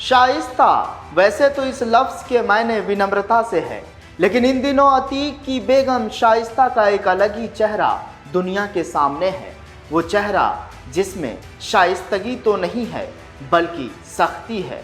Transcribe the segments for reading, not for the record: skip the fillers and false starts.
शाइस्ता वैसे तो इस लफ्ज के मायने विनम्रता से है, लेकिन इन दिनों अतीक की बेगम शाइस्ता का एक अलग ही चेहरा दुनिया के सामने है। वो चेहरा जिसमें शाइस्तगी तो नहीं है बल्कि सख्ती है।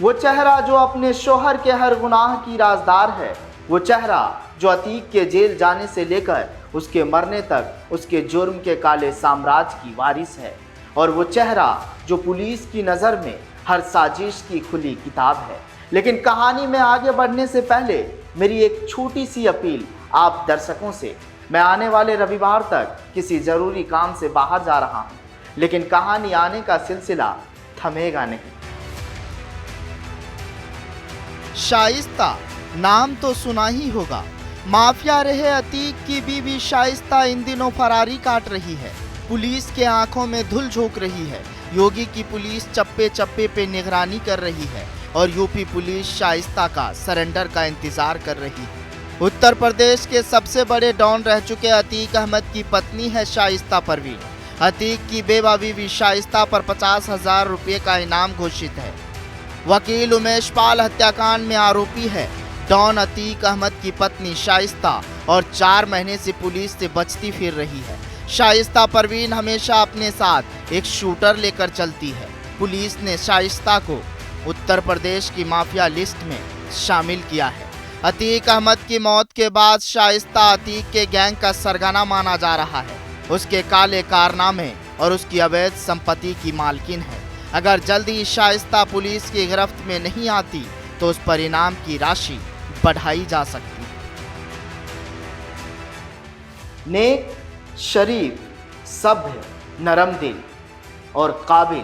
वो चेहरा जो अपने शोहर के हर गुनाह की राजदार है। वो चेहरा जो अतीक के जेल जाने से लेकर उसके मरने तक उसके जुर्म के काले साम्राज्य की वारिस है। और वो चेहरा जो पुलिस की नज़र में हर साजिश की खुली किताब है। लेकिन कहानी में आगे बढ़ने से पहले मेरी एक छोटी सी अपील आप दर्शकों से। मैं आने वाले रविवार तक किसी ज़रूरी काम से बाहर जा रहा हूँ, लेकिन कहानी आने का सिलसिला थमेगा नहीं। शाइस्ता नाम तो सुना ही होगा। माफिया रहे अतीक की बीवी शाइस्ता इन दिनों फरारी काट रही है। पुलिस के आंखों में धूल झोंक रही है। योगी की पुलिस चप्पे चप्पे पे निगरानी कर रही है और यूपी पुलिस शाइस्ता का सरेंडर का इंतजार कर रही है। उत्तर प्रदेश के सबसे बड़े डॉन रह चुके अतीक अहमद की पत्नी है शाइस्ता परवीन। अतीक की बेवा बीवी शाइस्ता पर 50,000 रुपये का इनाम घोषित है। वकील उमेश पाल हत्याकांड में आरोपी है डॉन अतीक अहमद की पत्नी शाइस्ता और 4 महीने से पुलिस से बचती फिर रही है। शाइस्ता परवीन हमेशा अपने साथ एक शूटर लेकर चलती है। पुलिस ने शाइस्ता को उत्तर प्रदेश की माफिया लिस्ट में शामिल किया है। अतीक अहमद की मौत के बाद शाइस्ता अतीक के गैंग का सरगना माना जा रहा है। उसके काले कारनामे और उसकी अवैध संपत्ति की मालकिन है। अगर जल्दी शाइस्ता पुलिस की गिरफ्त में नहीं आती तो उस परिणाम की राशि बढ़ाई जा सकती है। नेक, शरीफ, सभ्य, नरम दिल और काबिल,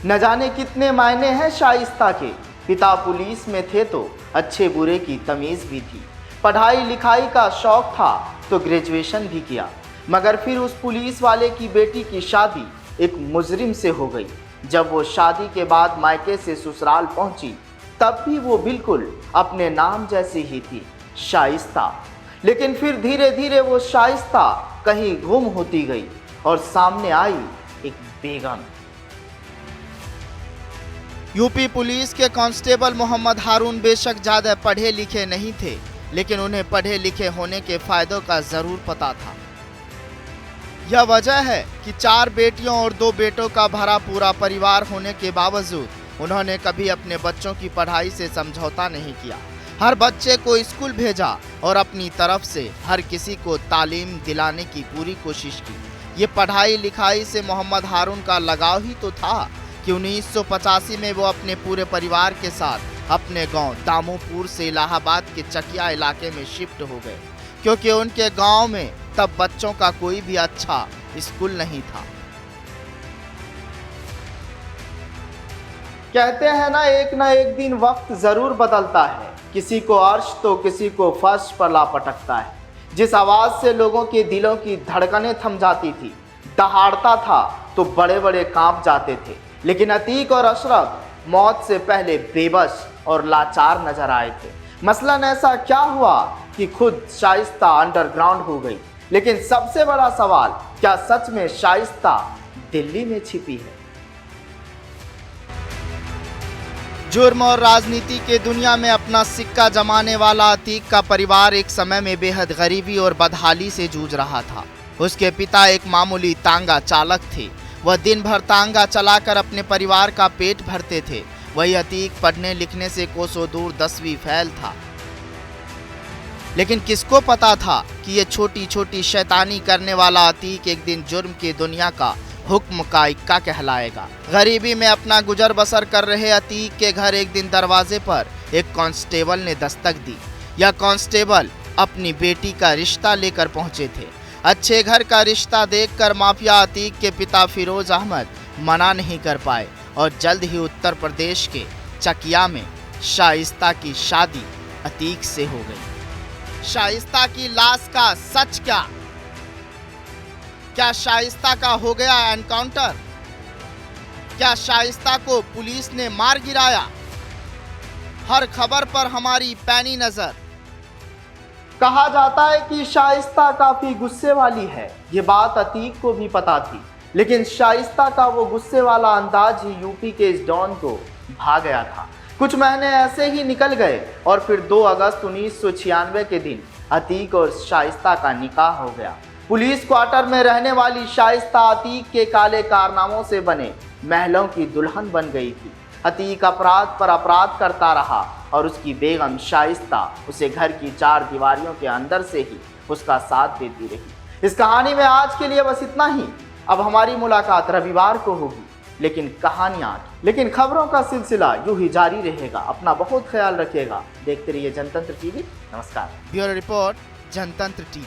न जाने कितने मायने हैं शाइस्ता के। पिता पुलिस में थे तो अच्छे बुरे की तमीज़ भी थी। पढ़ाई लिखाई का शौक था तो ग्रेजुएशन भी किया, मगर फिर उस पुलिस वाले की बेटी की शादी एक मुजरिम से हो गई। जब वो शादी के बाद मायके से ससुराल पहुंची तब भी वो बिल्कुल अपने नाम जैसी ही थी, शाइस्ता। लेकिन फिर धीरे धीरे वो शाइस्ता कहीं गुम होती गई और सामने आई एक बेगम। यूपी पुलिस के कांस्टेबल मोहम्मद हारून बेशक ज़्यादा पढ़े लिखे नहीं थे, लेकिन उन्हें पढ़े लिखे होने के फायदों का ज़रूर पता था। यह वजह है कि 4 बेटियों और 2 बेटों का भरा पूरा परिवार होने के बावजूद उन्होंने कभी अपने बच्चों की पढ़ाई से समझौता नहीं किया। हर बच्चे को स्कूल भेजा और अपनी तरफ से हर किसी को तालीम दिलाने की पूरी कोशिश की। ये पढ़ाई लिखाई से मोहम्मद हारून का लगाव ही तो था कि 1985 में वो अपने पूरे परिवार के साथ अपने गांव दामोपुर से इलाहाबाद के चकिया इलाके में शिफ्ट हो गए, क्योंकि उनके गांव में तब बच्चों का कोई भी अच्छा स्कूल नहीं था। कहते हैं ना एक दिन वक्त जरूर बदलता है। किसी को अर्श तो किसी को फर्श पर ला पटकता है। जिस आवाज़ से लोगों के दिलों की धड़कनें थम जाती थी, दहाड़ता था तो बड़े बड़े कांप जाते थे। लेकिन अतीक और अशरफ मौत से पहले बेबस और लाचार नजर आए थे। मसलन ऐसा क्या हुआ कि खुद शाइस्ता अंडरग्राउंड हो गई? लेकिन सबसे बड़ा सवाल, क्या सच में शाइस्ता दिल्ली में छिपी है? जुर्म और राजनीति के दुनिया में अपना सिक्का जमाने वाला अतीक का परिवार एक समय में बेहद गरीबी और बदहाली से जूझ रहा था। उसके पिता एक मामूली तांगा चालक थे। वह दिन भर तांगा चलाकर अपने परिवार का पेट भरते थे। वही अतीक पढ़ने लिखने से कोसों दूर 10वीं फेल था। लेकिन किसको पता था कि ये छोटी छोटी शैतानी करने वाला अतीक एक दिन जुर्म की दुनिया का हुक्म का इक्का कहलाएगा। गरीबी में अपना गुजर बसर कर रहे अतीक के घर एक दिन दरवाजे पर एक कांस्टेबल ने दस्तक दी। यह कांस्टेबल अपनी बेटी का रिश्ता लेकर पहुंचे थे। अच्छे घर का रिश्ता देखकर माफिया अतीक के पिता फिरोज अहमद मना नहीं कर पाए और जल्द ही उत्तर प्रदेश के चकिया में शाइस्ता की शादी अतीक से हो गई। शाइस्ता की लाश का सच क्या? क्या शाइस्ता का हो गया एनकाउंटर? क्या शाइस्ता को पुलिस ने मार गिराया? हर खबर पर हमारी पैनी नजर। कहा जाता है कि शाइस्ता काफी गुस्से वाली है। ये बात अतीक को भी पता थी, लेकिन शाइस्ता का वो गुस्से वाला अंदाज ही यूपी के इस डॉन को भा गया था। कुछ महीने ऐसे ही निकल गए और फिर 2 अगस्त 1996 के दिन अतीक और शाइस्ता का निकाह हो गया। पुलिस क्वार्टर में रहने वाली शाइस्ता अतीक के काले कारनामों से बने महलों की दुल्हन बन गई थी। अतीक अपराध पर अपराध करता रहा और उसकी बेगम शाइस्ता उसे घर की 4 दीवारियों के अंदर से ही उसका साथ देती रही। इस कहानी में आज के लिए बस इतना ही। अब हमारी मुलाकात रविवार को होगी, लेकिन खबरों का सिलसिला यूं ही जारी रहेगा। अपना बहुत ख्याल रखिएगा। देखते रहिए जनतंत्र टीवी। नमस्कार। ब्यूरो रिपोर्ट, जनतंत्र टीवी।